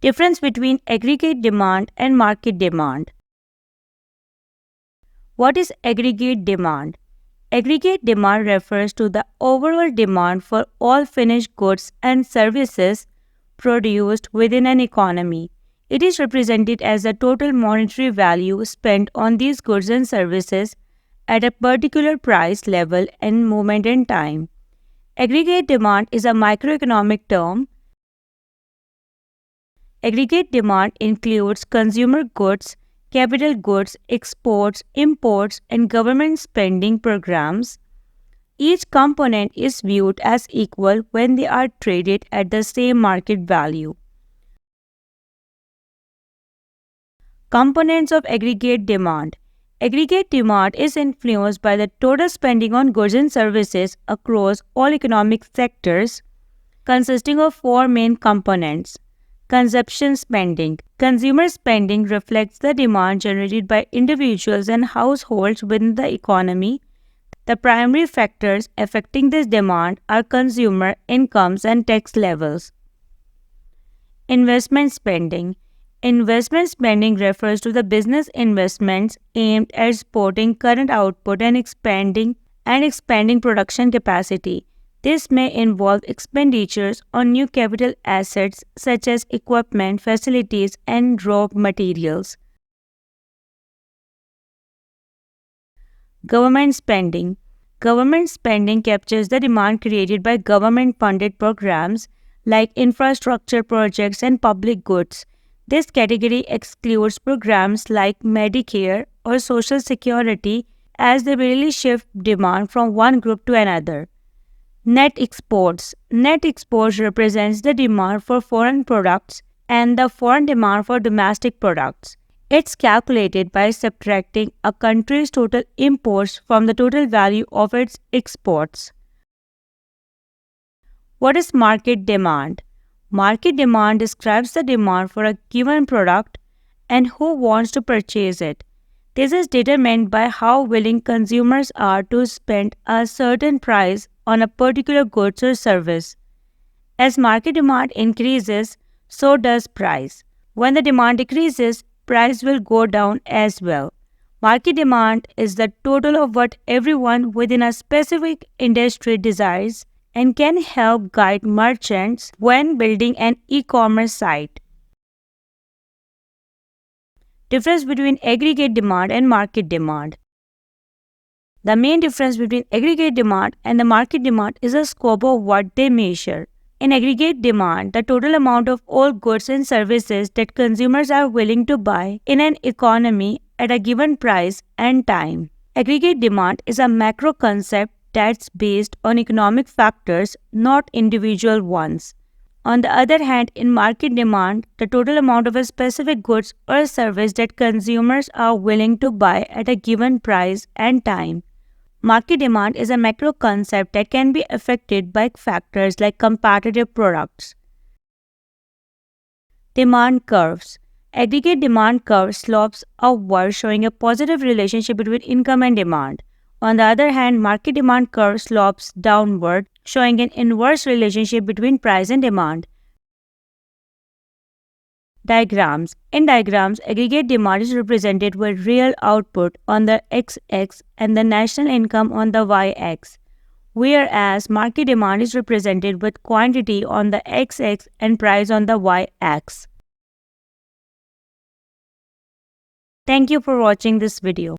Difference between aggregate demand and market demand. What is aggregate demand? Aggregate demand refers to the overall demand for all finished goods and services produced within an economy. It is represented as the total monetary value spent on these goods and services at a particular price level and moment in time. Aggregate demand is a microeconomic term. Aggregate demand includes consumer goods, capital goods, exports, imports, and government spending programs. Each component is viewed as equal when they are traded at the same market value. Components of aggregate demand. Aggregate demand is influenced by the total spending on goods and services across all economic sectors, consisting of four main components. Consumption spending. Consumer spending reflects the demand generated by individuals and households within the economy. The primary factors affecting this demand are consumer incomes and tax levels. Investment spending. Investment spending refers to the business investments aimed at supporting current output and expanding production capacity. This may involve expenditures on new capital assets such as equipment, facilities, and raw materials. Government spending. Government spending captures the demand created by government-funded programs like infrastructure projects and public goods. This category excludes programs like Medicare or Social Security as they really shift demand from one group to another. Net exports. Net exports represents the demand for foreign products and the foreign demand for domestic products. It's calculated by subtracting a country's total imports from the total value of its exports. What is market demand? Market demand describes the demand for a given product and who wants to purchase it. This is determined by how willing consumers are to spend a certain price on a particular goods or service. As market demand increases, so does price. When the demand decreases, price will go down as well. Market demand is the total of what everyone within a specific industry desires and can help guide merchants when building an e-commerce site. Difference between aggregate demand and market demand. The main difference between aggregate demand and the market demand is the scope of what they measure. In aggregate demand, the total amount of all goods and services that consumers are willing to buy in an economy at a given price and time. Aggregate demand is a macro concept that's based on economic factors, not individual ones. On the other hand, in market demand, the total amount of a specific goods or service that consumers are willing to buy at a given price and time. Market demand is a macro concept that can be affected by factors like competitive products. Demand curves. Aggregate demand curve slopes upward, showing a positive relationship between income and demand. On the other hand, market demand curve slopes downward, showing an inverse relationship between price and demand. Diagrams. In diagrams, aggregate demand is represented with real output on the x-axis and the national income on the y-axis, whereas market demand is represented with quantity on the x-axis and price on the y-axis. Thank you for watching this video.